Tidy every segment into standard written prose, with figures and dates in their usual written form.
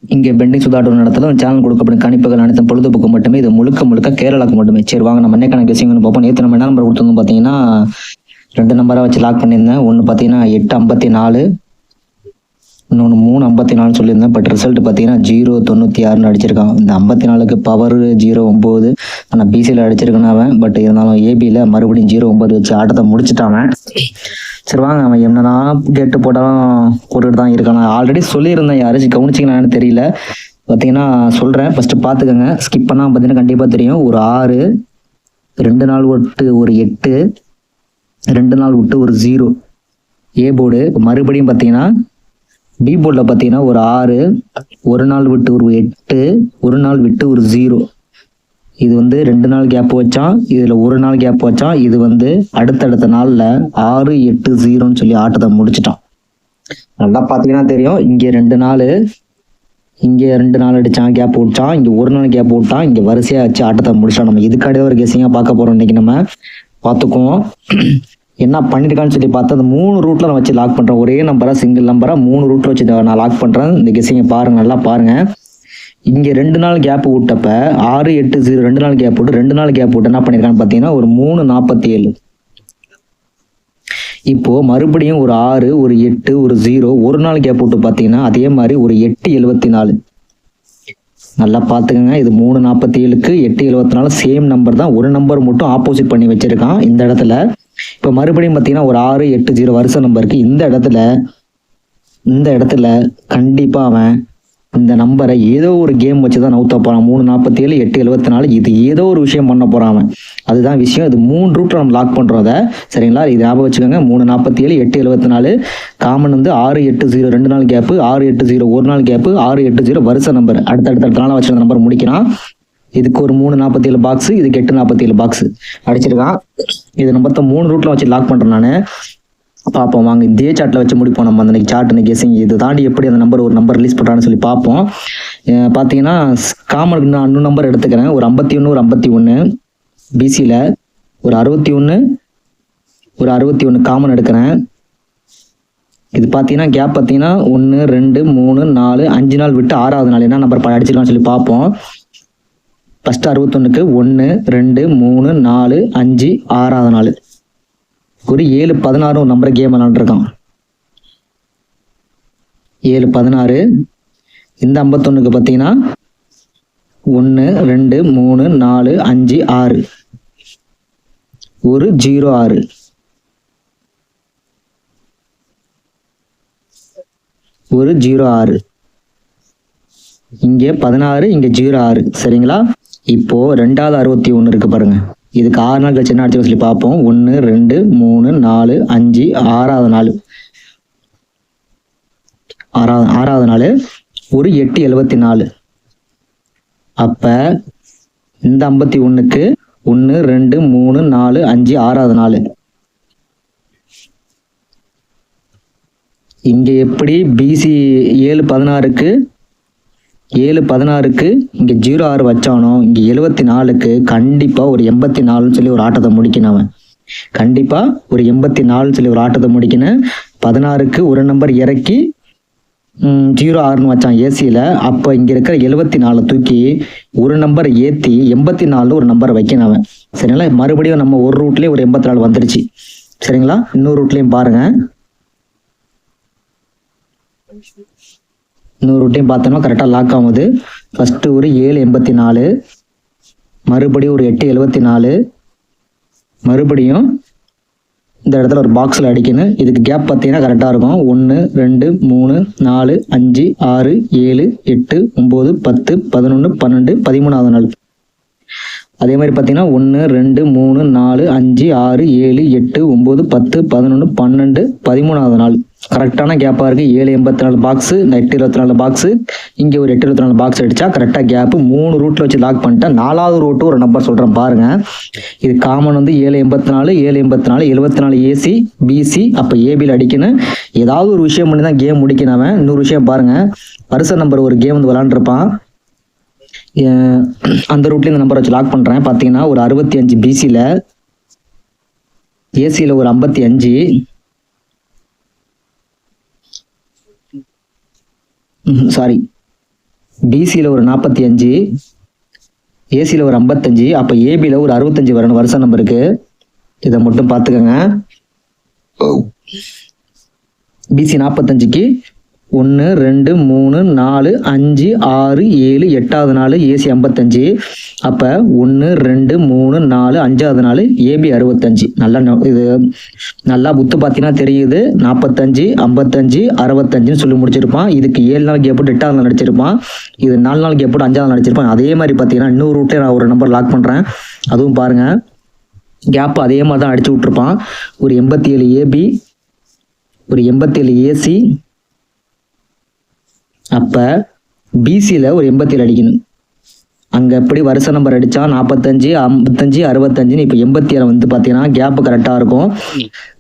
இங்கே bending சுதாட்டர் நடத்தல channel கொடுக்கப்படும் கணிப்புகள் அனைத்தும் பொழுதுபோக்கு மட்டுமே. இது முழுக்க முழுக்க கேரளாக்கு மட்டுமே. சரி வாங்க நம்ம என்ன கணக்கு விஷயங்கள்னு பார்ப்போம். நேற்று நம்ம என்ன நம்பர் கொடுத்துருந்தோம் பார்த்தீங்கன்னா 2 நம்பராக வச்சு லாக் பண்ணியிருந்தேன். ஒன்று பார்த்தீங்கன்னா 854, இன்னொன்று 354 சொல்லியிருந்தேன். பட் ரிசல்ட் பார்த்தீங்கன்னா 096 அடிச்சிருக்கான். இந்த 54க்கு பவர் 09, ஆனால் பிசியில் அடிச்சிருக்கான் அவன். பட் இருந்தாலும் ஏபியில் மறுபடியும் 09 வச்சு ஆட்டத்தை முடிச்சுட்டான். சரி வாங்க அவன் என்னன்னா கேட்டு போட்டாலும் போட்டுக்கிட்டு தான் இருக்கான். நான் ஆல்ரெடி சொல்லியிருந்தேன், யாராச்சும் கவனிச்சிங்களான்னு தெரியல. பார்த்தீங்கன்னா சொல்கிறேன், ஃபஸ்ட்டு பார்த்துக்கோங்க. ஸ்கிப் பண்ணால் பார்த்தீங்கன்னா கண்டிப்பாக தெரியும். ஒரு 6, 2 நாள் விட்டு ஒரு 8, 2 நாள் விட்டு ஒரு 0 ஏ போர்டு. மறுபடியும் பார்த்தீங்கன்னா பி போர்டில் பார்த்தீங்கன்னா ஒரு 6, 1 நாள் விட்டு ஒரு 8, 1 நாள் விட்டு ஒரு 0. இது 2 நாள் கேப் வச்சான், இதில் 1 நாள் கேப் வச்சான். இது அடுத்தடுத்த நாளில் 6, 8, 0ன்னு சொல்லி ஆட்டத்தை முடிச்சிட்டான். நல்லா பார்த்தீங்கன்னா தெரியும். இங்கே 2 நாள், இங்கே 2 நாள் அடித்தான், கேப் விட்டான். இங்கே 1 நாள் கேப் விட்டான். இங்கே வரிசையாக வச்சு ஆட்டத்தை முடிச்சான். நம்ம இதுக்காடியே ஒரு கெஸிங்காக பார்க்க போகிறோம் இன்றைக்கி. நம்ம பார்த்துக்குவோம் என்ன பண்ணியிருக்கான்னு சொல்லி பார்த்து அந்த 3 ரூட்டில் நான் வச்சு லாக் பண்ணுறேன். ஒரே நம்பராக சிங்கிள் நம்பராக 3 ரூட்டில் வச்சு நான் லாக் பண்ணுறேன். இந்த கெஸிங்கை பாருங்கள், நல்லா பாருங்கள். இங்கே 2 நாள் கேப் விட்டப்ப 6, 8, 0 2 நாள் கேப் விட்டு 2 நாள் கேப் விட்டு என்ன பண்ணியிருக்கான்னு பார்த்தீங்கன்னா ஒரு 347. இப்போது மறுபடியும் ஒரு 6, ஒரு 8, ஒரு 0 1 நாள் கேப் விட்டு பார்த்தீங்கன்னா அதே மாதிரி ஒரு 874. நல்லா பார்த்துக்கோங்க. இது 347க்கு 874 சேம் நம்பர் தான். ஒரு நம்பர் மட்டும் ஆப்போசிட் பண்ணி வச்சிருக்கான் இந்த இடத்துல. இப்போ மறுபடியும் பார்த்தீங்கன்னா ஒரு 6, 8, 0 வருஷ நம்பருக்கு இந்த இடத்துல கண்டிப்பாக அவன் இந்த நம்பரை ஏதோ ஒரு கேம் வச்சு தான் நவுத்த போகிறான். 347, 874 இது ஏதோ ஒரு விஷயம் பண்ண போகிறான் அவன். அதுதான் விஷயம். இது 3 ரூட்டில் நம்ம லாக் பண்ணுறோம் அதை. சரிங்களா, இது ஞாபகம் வச்சுக்கோங்க. 347, 874 காமன் 6, 8, 0 2 நாள் கேப்பு, 6, 8, 0 1 நாள் கேப்பு, 6, 8, 0 வருஷ நம்பர். அடுத்தடுத்த நாளாக வச்சு அந்த நம்பர் முடிக்கிறான். இதுக்கு ஒரு 347 பாக்ஸ், இதுக்கு 847 பாக்ஸ் அடிச்சிருக்கான். இது நம்ம 3 ரூட்டில் வச்சு லாக் பண்ணுறேன் நான். பார்ப்போம் வாங்க, இதே சார்ட்டில் வச்சு முடிப்போம் நம்ம. அந்த சார்ட் கெஸிங் இது தாண்டி எப்படி அந்த நம்பர் ஒரு நம்பர் ரிலீஸ் பண்ணுறான்னு சொல்லி பார்ப்போம். பார்த்தீங்கன்னா காமனுக்கு நான் இன்னும் நம்பர் எடுத்துக்கிறேன். ஒரு 51, ஒரு 51 பிசியில், ஒரு 61, ஒரு 61 காமன் எடுக்கிறேன். இது பார்த்தீங்கன்னா கேப் பார்த்தீங்கன்னா 1, 2, 3, 4, 5 நாள் விட்டு 6வது நாள் என்ன நம்பர் அடிச்சிருக்கான்னு சொல்லி பார்ப்போம். ஃபஸ்ட்டு 61க்கு 1, 2, 3, 4, 5, 6வது நாள் ஒரு 7, 16 ஒரு நம்பர் கேம் விளாண்டுருக்கான். 7, 16. இந்த 51க்கு பார்த்தீங்கன்னா 1, 2, 3, 4, 5, 6 ஒரு 06. ஒரு 06. இங்கே 16, இங்கே 06. சரிங்களா, இப்போ 2வது 61 இருக்கு பாருங்க. இதுக்கு 6 நாள் கழிச்சு என்ன அடிச்சு சொல்லி பார்ப்போம். 1, 2, 3, 4, 5, 6வது நாள். 6வது நாள் ஒரு 874. அப்ப இந்த 51க்கு 1, 2, 3, 4, 5 6வது நாள். இங்க எப்படி பிசி 7, 16க்கு இங்கே 06 வச்சானோ இங்கே 74க்கு கண்டிப்பாக ஒரு 84 சொல்லி ஒரு ஆட்டத்தை முடிக்கணும் அவன். கண்டிப்பாக ஒரு 84 சொல்லி ஒரு ஆட்டத்தை முடிக்கணும். 16க்கு ஒரு நம்பர் இறக்கி 06ன்னு வச்சான் ஏசியில். அப்போ இங்கே இருக்கிற 74 தூக்கி ஒரு நம்பரை ஏற்றி 84 ஒரு நம்பரை வைக்கணும் அவன். சரிங்களா, மறுபடியும் நம்ம ஒரு ரூட்லேயே ஒரு 84 வந்துருச்சு. சரிங்களா, இன்னொரு ரூட்லேயும் பாருங்கள். இன்னொரு ரூட்டையும் பார்த்தோம்னா கரெக்டாக லாக் ஆகுது. ஃபஸ்ட்டு ஒரு 784, மறுபடியும் ஒரு 874, மறுபடியும் இந்த இடத்துல ஒரு பாக்ஸில் அடிக்கணும். இதுக்கு கேப் பார்த்தீங்கன்னா கரெக்டாக இருக்கும். 1, 2, 3, 4, 5, 6, 7, 8, 9, 10, 11, 12, 13வது நாள். அதே மாதிரி பார்த்தீங்கன்னா 1, 2, 3, 4, 5, 6, 7, 8, 9, 10, 11, 12, 13வது நாள். கரெக்டான கேப்பாக இருக்குது. 784 பாக்ஸு, 824 பாக்ஸு, இங்கே ஒரு 824 பாக்ஸ் அடித்தா கரெக்டாக கேப்பு. 3 ரூட்டில் வச்சு லாக் பண்ணிட்டேன். 4வது ரூட்டு ஒரு நம்பர் சொல்கிறேன் பாருங்கள். இது காமன் 784, 784, 74 ஏசி பிசி. அப்போ ஏபியில் அடிக்கணும். ஏதாவது ஒரு விஷயம் பண்ணி தான் கேம் முடிக்கணும் அவன். இன்னொரு விஷயம் பாருங்கள், வருஷ நம்பர் ஒரு கேம் விளாண்டுருப்பான். அந்த ரூட்லேயும் இந்த நம்பர் வச்சு லாக் பண்ணுறேன். பார்த்தீங்கன்னா ஒரு 65 பிசியில், ஏசியில் ஒரு 55, சாரி பிசியில் ஒரு 45, ஏசியில் ஒரு 55, அப்போ ஏபியில் ஒரு 65 வரணும் வருஷ நம்பருக்கு. இதை மட்டும் பார்த்துக்கோங்க. பிசி 45க்கு 1 2 3 4 5 6 7 8வது நாள், ஏசி 55. அப்போ 1 2 3 4 5வது நாள், ஏபி 65. நல்லா இது நல்லா புத்து பார்த்தீங்கன்னா தெரியுது. 45 55 65ன்னு சொல்லி முடிச்சிருப்பான். இதுக்கு 7 நாள் கேப் போட்டு 8வது நாள் அடிச்சிருப்பான். இது 4 நாள் கேப் போட்டு 5வது நாள் அடிச்சிருப்பான். அதே மாதிரி பார்த்தீங்கன்னா இன்னொரு ரூட்டே நான் ஒரு நம்பர் லாக் பண்ணுறேன், அதுவும் பாருங்கள். கேப் அதே மாதிரி தான் அடிச்சு விட்ருப்பான். ஒரு 87 ஏபி, ஒரு 87 ஏசி. அப்போ பிசியில் ஒரு 87 அடிக்கணும். அங்கே எப்படி வருஷ நம்பர் அடித்தா 45 55 65ன்னு இப்போ 87 வந்து பார்த்தீங்கன்னா கேப்பு கரெக்டாக இருக்கும்.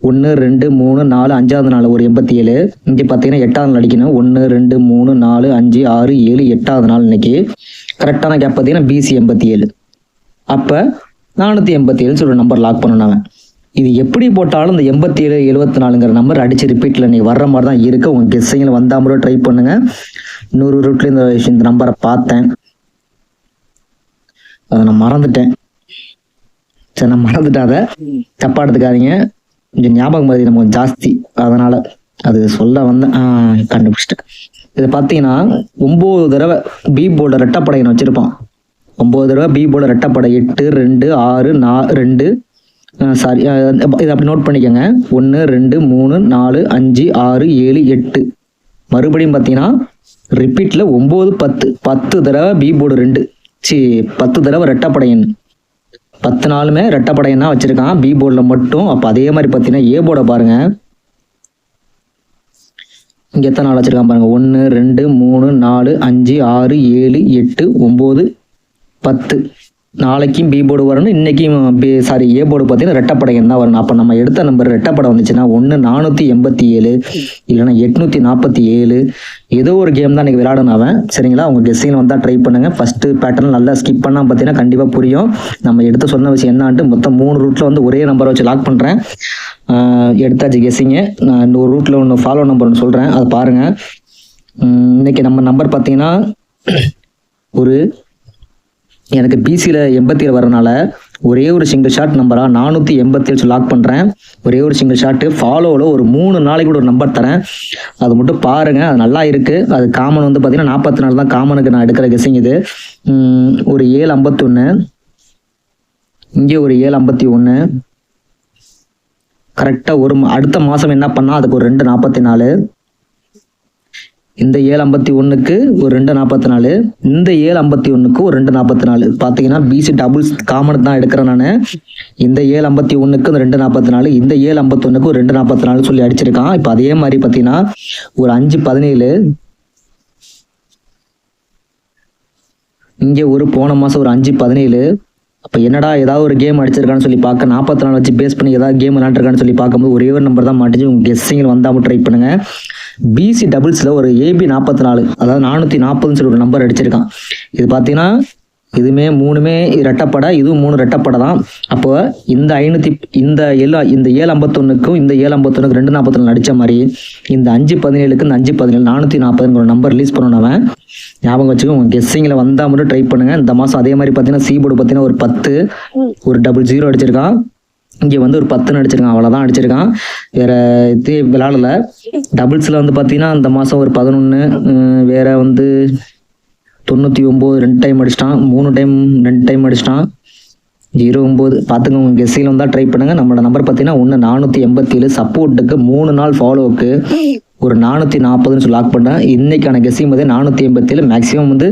1 2 3 4 5வது நாள் ஒரு 87. இங்கே பார்த்தீங்கன்னா 8வது நாள் அடிக்கணும். 1 2 3 4 5 6 7 8வது நாள் இன்னைக்கு கரெக்டான கேப் பார்த்தீங்கன்னா பிசி 87. அப்போ 487 சொல்கிற நம்பர் லாக் பண்ணணும். இது எப்படி போட்டாலும் இந்த 87 74ங்கிற நம்பர் அடித்து ரிப்பீட்டில் நீங்கள் வர்ற மாதிரி தான் இருக்குது. உங்கள் கெஸ்ஸிங்கில் வந்தால் மட்டும் ட்ரை பண்ணுங்கள். இன்னொரு ரூட்லேயும் இந்த நம்பரை பார்த்தேன், அதை நான் மறந்துட்டேன். சரி, நான் மறந்துட்டேன். அதை தப்பாக எடுத்துக்காதீங்க. கொஞ்சம் ஞாபகம் மதி நம்ம கொஞ்சம் ஜாஸ்தி, அதனால் அது சொல்ல வந்தேன். கண்டுபிடிச்சிட்டேன். இதை பார்த்தீங்கன்னா 9 தடவை பி போர்டை ரெட்டப்படையின வச்சுருப்பான். 9 தடவை பி போர்டை ரெட்டப்படை 8 2 6 2 சாரி, இதை அப்படி நோட் பண்ணிக்கோங்க. 1 2 3 4 5 6 7 8. மறுபடியும் பார்த்தீங்கன்னா ரிப்பீட்டில் 9 10 தடவை பி போர்டு 2 10 தடவை ரெட்டப்படையன். 10 நாளுமே ரெட்டப்படையன்னா வச்சுருக்கான் பி போர்டில் மட்டும். அப்போ அதே மாதிரி பார்த்தீங்கன்னா ஏ போர்டை பாருங்கள். இங்கே எத்தனை நாள் வச்சுருக்கான் பாருங்கள். 1 2 3 4 5 6 7 8 9 10. நாளைக்கும் பி போர்டு வரணும், இன்னைக்கும் ஏ போர்டு பார்த்தீங்கன்னா ரெட்டப்படையன் தான் வரணும். அப்போ நம்ம எடுத்த நம்பர் ரெட்டப்படை வந்துச்சுன்னா 1 487 இல்லைன்னா 847 ஏதோ ஒரு கேம் தான் இன்றைக்கி விளையாடணும் அவன். சரிங்களா, உங்கள் கெஸ்ஸிங்கில் வந்தால் ட்ரை பண்ணுங்கள். ஃபஸ்ட்டு பேட்டர்ன் நல்லா ஸ்கிப் பண்ணால் பார்த்தீங்கன்னா கண்டிப்பாக புரியும். நம்ம எடுத்து சொன்ன விஷயம் என்னான்ட்டு மொத்தம் 3 ரூட்டில் வந்து ஒரே நம்பரை வச்சு லாக் பண்ணுறேன். எடுத்தாச்சு கெஸ்ஸிங்கு. நான் இன்னொரு ரூட்டில் ஒன்று ஃபாலோ நம்பர் ஒன்று சொல்கிறேன், அதை பாருங்கள். இன்றைக்கி நம்ம நம்பர் பார்த்தீங்கன்னா ஒரு எனக்கு பிசியில் 87 வரனால ஒரே ஒரு சிங்கிள் ஷாட் நம்பராக 487 லாக் பண்ணுறேன். ஒரே ஒரு சிங்கிள் ஷாட்டு ஃபாலோவில் ஒரு 3 நாளைக்கு கூட ஒரு நம்பர் தரேன், அது மட்டும் பாருங்கள். அது நல்லா இருக்குது. அது காமன் வந்து பார்த்தீங்கன்னா 44 தான் காமனுக்கு நான் எடுக்கிற கெஸ்ஸிங். இது ஒரு 751, இங்கே ஒரு 751. கரெக்டாக அடுத்த மாதம் என்ன பண்ணால் அதுக்கு ஒரு 244. இந்த 751க்கு ஒரு 244, இந்த 751க்கு ஒரு 244. பார்த்தீங்கன்னா பிசி டபுள்ஸ் காமனுக்கு தான் எடுக்கிறேன் நான். இந்த 751க்கு ஒரு 244, இந்த 751க்கு ஒரு 244 சொல்லி அடிச்சிருக்கான். இப்போ அதே மாதிரி பார்த்தீங்கன்னா ஒரு 517, இங்கே ஒரு போன மாதம் ஒரு 517. அப்போ என்னடா ஏதாவது ஒரு கேம் அடிச்சிருக்கான்னு சொல்லி பார்க்க 44 வச்சு பேஸ் பண்ணி ஏதாவது கேம் விளாண்டுருக்கான்னு சொல்லி பார்க்கும்போது ஒரே ஒரு நம்பர் தான் மாட்டிச்சு. உங்கள் கெஸ்ஸிங்கில் வந்தாமல் ட்ரை பண்ணுங்கள். பிசி டபுள்ஸில் ஒரு ஏபி 44, அதாவது 440ன்னு சொல்லி ஒரு நம்பர் அடிச்சிருக்கான். இது பார்த்தீங்கன்னா இதுவுமே 3மே ரெட்டப்படை, இதுவும் 3 ரெட்டப்படை தான். அப்போ இந்த 751க்கும் இந்த 751க்கு 244 அடித்த மாதிரி இந்த 517க்கு இந்த 517 440 ஒரு நம்பர் ரிலீஸ் பண்ணணும். ஞாபகம் வச்சுக்கோ. உங்கள் கெஸ்ஸிங்கில் வந்தால் மட்டும் ட்ரை பண்ணுங்கள். இந்த மாதம் அதே மாதிரி பார்த்தீங்கன்னா சி போர்டு பார்த்தீங்கன்னா ஒரு 10 ஒரு 00 அடிச்சிருக்கான். இங்கே வந்து ஒரு 10 அடிச்சிருக்கான், அவ்வளோதான் அடிச்சிருக்கான். வேறு இது விளாடலை. டபுள்ஸில் வந்து பார்த்தீங்கன்னா இந்த மாதம் ஒரு 11, வேறு வந்து 99 2 டைம் அடிச்சிட்டான், 3 டைம் 2 டைம் அடிச்சிட்டான், 09. பார்த்துங்க, உங்கள் கெஸ்ஸில் வந்தால் ட்ரை பண்ணுங்கள். நம்மளோட நம்பர் பார்த்தீங்கன்னா 487 சப்போர்ட்டுக்கு 3 நாள் ஃபாலோவுக்கு ஒரு 440ன்னு சொல்லி லாக் பண்ணேன். இன்னைக்கான கெஸ்ஸிங் வந்து 487. மேக்ஸிமம் வந்து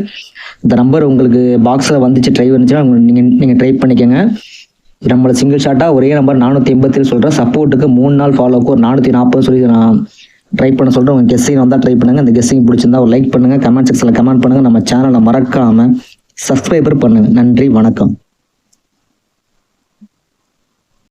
இந்த நம்பர் உங்களுக்கு பாக்ஸில் வந்துச்சு ட்ரை வந்துச்சுன்னா நீங்கள் ட்ரை பண்ணிக்கோங்க. நம்மளை சிங்கிள் ஷாட்டாக ஒரே நம்பர் 487 சொல்கிறேன். சப்போர்ட்டுக்கு 3 நாள் ஃபாலோவுக்கு ஒரு 440 சொல்லி நான் ட்ரை பண்ண சொல்கிறேன். உங்கள் கெஸ்ஸிங் வந்தால் ட்ரை பண்ணுங்கள். இந்த கெஸ்ஸிங் பிடிச்சிருந்தா ஒரு லைக் பண்ணுங்கள், கமெண்ட் செக்ஷனில் கமெண்ட் பண்ணுங்கள். நம்ம சேனலை மறக்காமல் சப்ஸ்கிரைபர் பண்ணுங்கள். நன்றி, வணக்கம்.